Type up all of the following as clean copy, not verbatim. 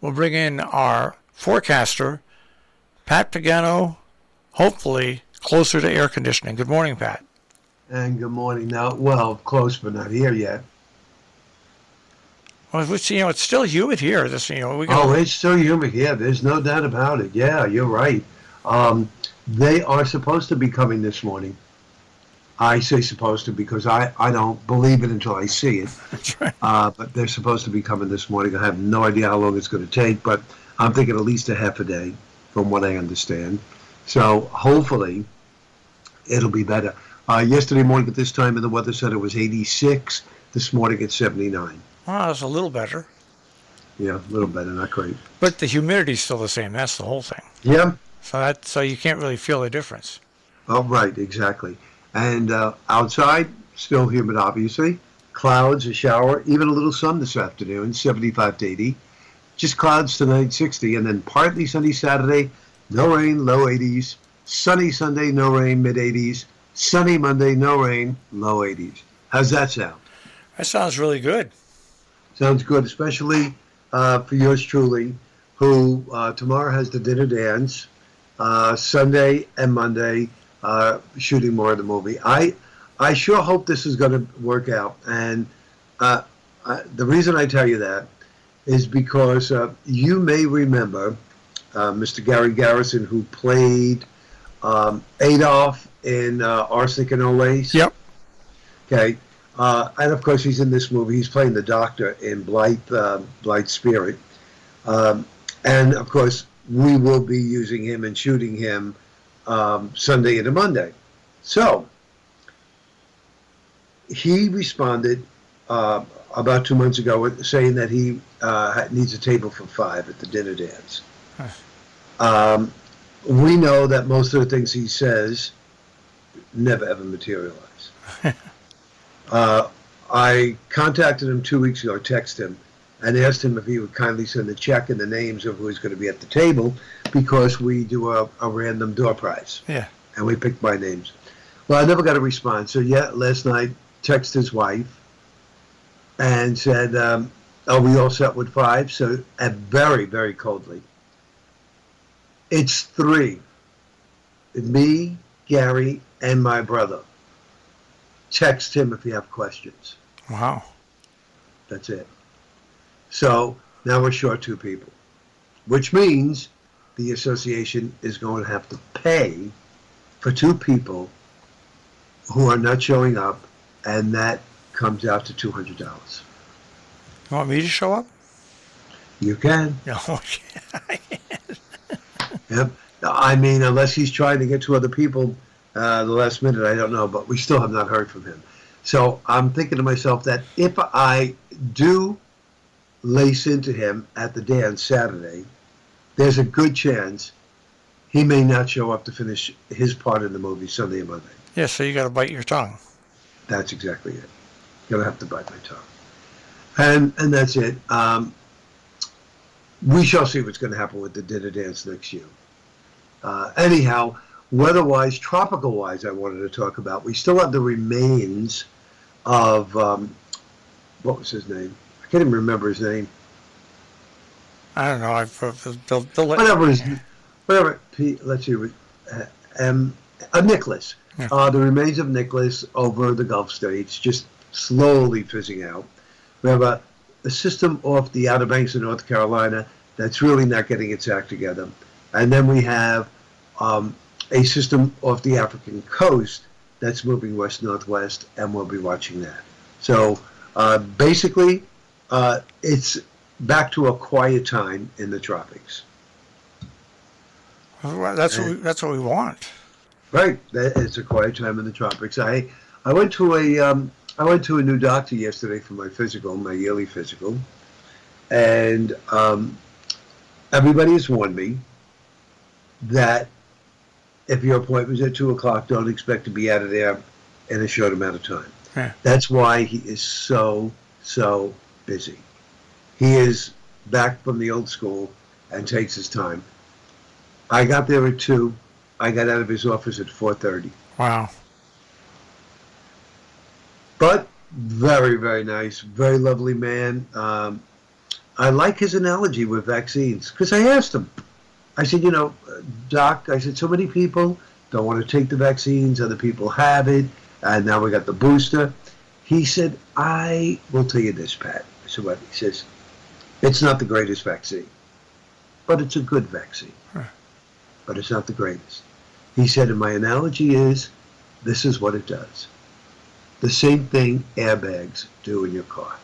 we'll bring in our forecaster, Pat Pagano, hopefully closer to air conditioning. Good morning, Pat. And good morning. Now, well, close but not here yet. Well, it's still humid here. We Oh, got. it's still humid here. There's no doubt about it. Yeah, you're right. Um, they are supposed to be coming this morning. I say supposed to because I don't believe it until I see it. That's right. But they're supposed to be coming this morning. I have no idea how long it's going to take, but I'm thinking at least a half a day, from what I understand. So hopefully it'll be better. Yesterday morning at this time in the weather center was 86. This morning it's 79. Well, it's a little better, Yeah, a little better, not great. but the humidity's still the same. That's the whole thing. Yeah, So you can't really feel the difference. oh, right, exactly. And outside, still humid, obviously. Clouds, a shower, even a little sun this afternoon, 75 to 80. Just clouds tonight, 60. And then partly sunny Saturday, no rain, low 80s. Sunny Sunday, no rain, mid 80s. Sunny Monday, no rain, low 80s. How's that sound? That sounds really good. Sounds good, especially for yours truly, who tomorrow has the dinner dance, Sunday and Monday, shooting more of the movie. I sure hope this is going to work out. And the reason I tell you that is because you may remember Mr. Gary Garrison, who played Adolf in Arsenic and Olays. Yep. Okay. And of course, he's in this movie. He's playing the doctor in Blight Spirit. And of course, we will be using him and shooting him Sunday into Monday. So he responded about 2 months ago saying that he needs a table for 5 at the dinner dance. We know that most of the things he says never ever materialize. I contacted him 2 weeks ago, texted him, and asked him if he would kindly send the check and the names of who's going to be at the table because we do a random door prize. Yeah. And we picked by names. Well, I never got a response. So, yeah, last night, texted his wife and said, are we all set with 5? So, very, very coldly, it's 3. Me, Gary, and my brother. Text him if you have questions. Wow. That's it. So now we're short 2 people, which means the association is going to have to pay for 2 people who are not showing up, and that comes out to $200. You want me to show up? You can. No. Yep. I mean, unless he's trying to get 2 other people the last minute, I don't know, but we still have not heard from him. So I'm thinking to myself that if I do lace into him at the dance Saturday, there's a good chance he may not show up to finish his part in the movie Sunday and Monday. Yeah, so you got to bite your tongue. That's exactly it. Gonna have to bite my tongue. And that's it. We shall see what's going to happen with the dinner dance next year. Anyhow, weather-wise, tropical-wise, I wanted to talk about. We still have the remains of, what was his name? I can't even remember his name. I don't know. Whatever. Let's see. Nicholas. Yeah. The remains of Nicholas over the Gulf states, just slowly fizzing out. We have a system off the Outer Banks of North Carolina that's really not getting its act together. And then we have a system off the African coast that's moving west-northwest, and we'll be watching that. So basically, it's back to a quiet time in the tropics. Well, that's what we want. Right, it's a quiet time in the tropics. I went to a new doctor yesterday for my physical, my yearly physical, and everybody has warned me that if your appointment's at 2:00, don't expect to be out of there in a short amount of time. Yeah. That's why he is so busy. He is back from the old school and takes his time. I got there at 2:00. I got out of his office at 4:30. Wow. But very, very nice, very lovely man. I like his analogy with vaccines because I asked him. I said, Doc, I said, so many people don't want to take the vaccines. Other people have it. And now we got the booster. He said, I will tell you this, Pat. I said, what? He says, it's not the greatest vaccine, but it's a good vaccine. Huh. But it's not the greatest. He said, and my analogy is, this is what it does. The same thing airbags do in your car.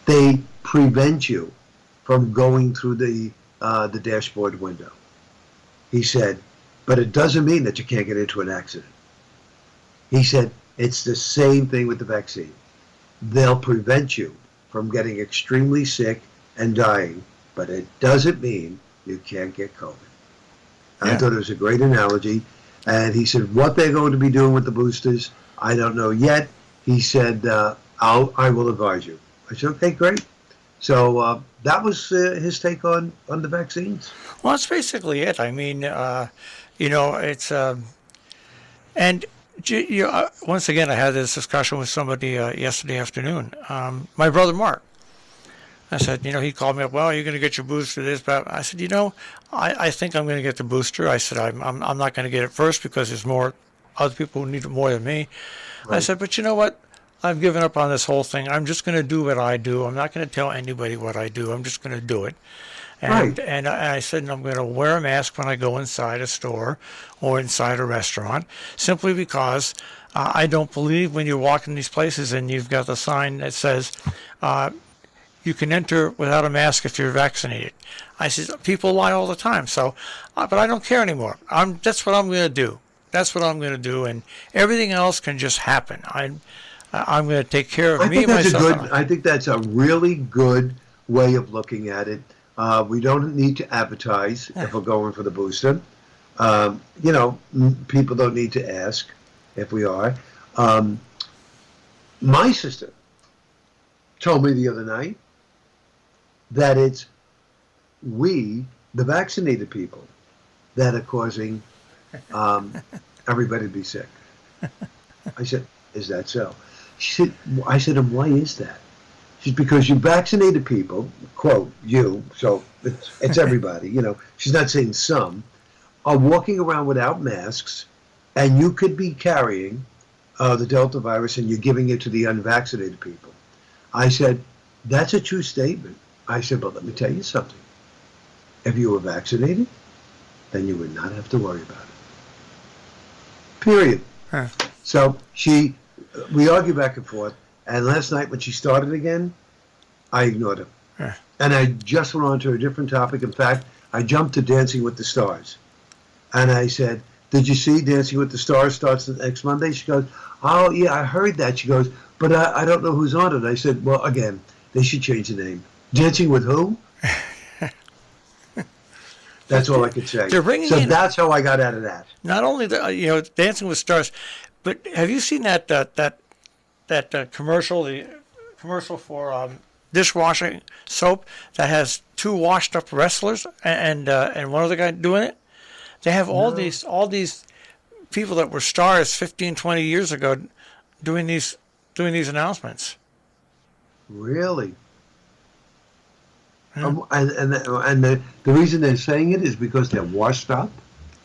They prevent you from going through the dashboard window. He said, but it doesn't mean that you can't get into an accident. He said, it's the same thing with the vaccine. They'll prevent you from getting extremely sick and dying, but it doesn't mean you can't get COVID. Yeah. I thought it was a great analogy. And he said, what they're going to be doing with the boosters, I don't know yet. He said, I will advise you. I said, okay, great. So that was his take on the vaccines. Well, that's basically it. I mean, it's and once again, I had this discussion with somebody yesterday afternoon. My brother Mark. I said, he called me up. Well, you're going to get your booster. This, but I said, I think I'm going to get the booster. I said, I'm not going to get it first because there's more other people who need it more than me. Right. I said, but you know what? I've given up on this whole thing. I'm just going to do what I do. I'm not going to tell anybody what I do. I'm just going to do it. And, right. and I said, I'm going to wear a mask when I go inside a store or inside a restaurant, simply because I don't believe when you walk in these places and you've got the sign that says, you can enter without a mask if you're vaccinated. I said, people lie all the time. So, but I don't care anymore. That's what I'm going to do. That's what I'm going to do. And everything else can just happen. I'm going to take care of me, myself. I think that's a really good way of looking at it. We don't need to advertise if we're going for the booster. People don't need to ask if we are. My sister told me the other night that it's we, the vaccinated people, that are causing everybody to be sick. I said, is that so? I said, and why is that? She's because you vaccinated people, quote, you, so it's everybody, she's not saying some, are walking around without masks, and you could be carrying the Delta virus and you're giving it to the unvaccinated people. I said, that's a true statement. I said, but let me tell you something. If you were vaccinated, then you would not have to worry about it. Period. Huh. So we argue back and forth, and last night when she started again, I ignored her. Huh. And I just went on to a different topic. In fact, I jumped to Dancing with the Stars. And I said, did you see Dancing with the Stars starts next Monday? She goes, oh, yeah, I heard that. She goes, but I don't know who's on it. I said, well, again, they should change the name. Dancing with who? That's all I could say. That's how I got out of that. Not only Dancing with Stars, but have you seen that commercial? The commercial for dishwashing soap that has two washed-up wrestlers and one other guy doing it. They have all these people that were stars 15, 20 years ago doing these announcements. Really? And the reason they're saying it is because they're washed up?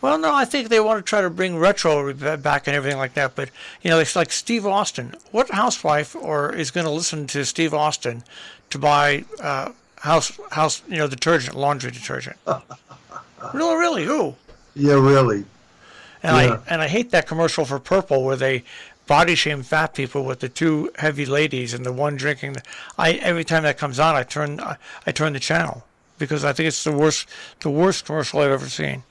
Well, no, I think they want to try to bring retro back and everything like that. But, it's like Steve Austin. What housewife is going to listen to Steve Austin to buy house detergent, laundry detergent? Really, who? Yeah, really. And I hate that commercial for Purple where they body shame fat people with the two heavy ladies and the one drinking. Every time that comes on, I turn the channel because I think it's the worst commercial I've ever seen.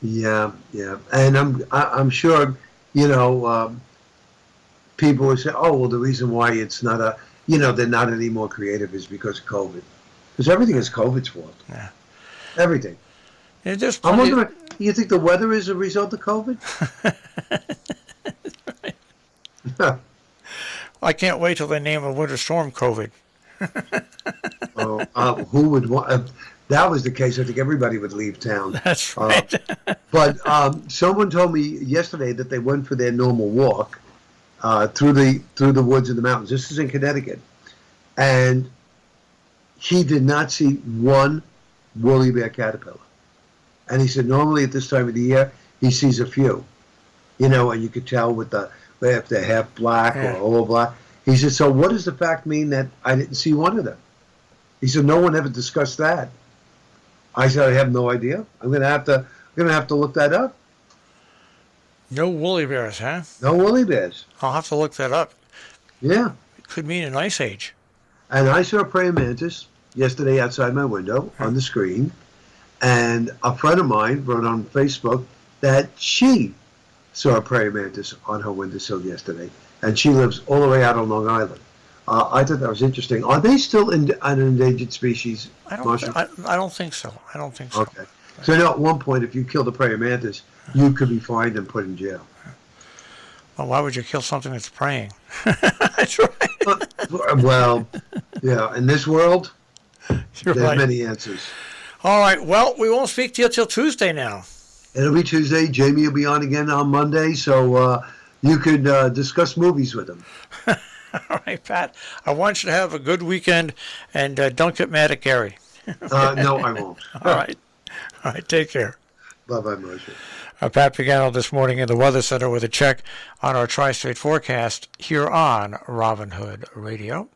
Yeah, and I'm sure people would say, oh well, the reason why it's not they're not any more creative is because of COVID, because everything is COVID's fault. Yeah, everything. I'm wondering, you think the weather is a result of COVID? Right. I can't wait till they name a winter storm COVID. Who would want? If that was the case, I think everybody would leave town. That's right. But someone told me yesterday that they went for their normal walk through the woods and the mountains. This is in Connecticut, and he did not see one woolly bear caterpillar. And he said normally at this time of the year, he sees a few. And you could tell if they're half black or Yeah. all black. He said, so what does the fact mean that I didn't see one of them? He said, no one ever discussed that. I said, I have no idea. I'm gonna have to look that up. No woolly bears, huh? No woolly bears. I'll have to look that up. Yeah. It could mean an ice age. And I saw a praying mantis yesterday outside my window on the screen. And a friend of mine wrote on Facebook that she saw a praying mantis on her windowsill yesterday. And she lives all the way out on Long Island. I thought that was interesting. Are they still an endangered species, Marshall? I don't think so. I don't think so. Okay. So at one point, if you killed a praying mantis, you could be fined and put in jail. Well, why would you kill something that's praying? That's right. Well, yeah. In this world, You're there's right. many answers. All right. Well, we won't speak to you till Tuesday now. It'll be Tuesday. Jamie will be on again on Monday, so you could discuss movies with him. All right, Pat. I want you to have a good weekend, and don't get mad at Gary. No, I won't. All right. All right. Take care. Bye-bye, Marshall. Pat Pagano this morning in the Weather Center with a check on our tri-state forecast here on Robin Hood Radio.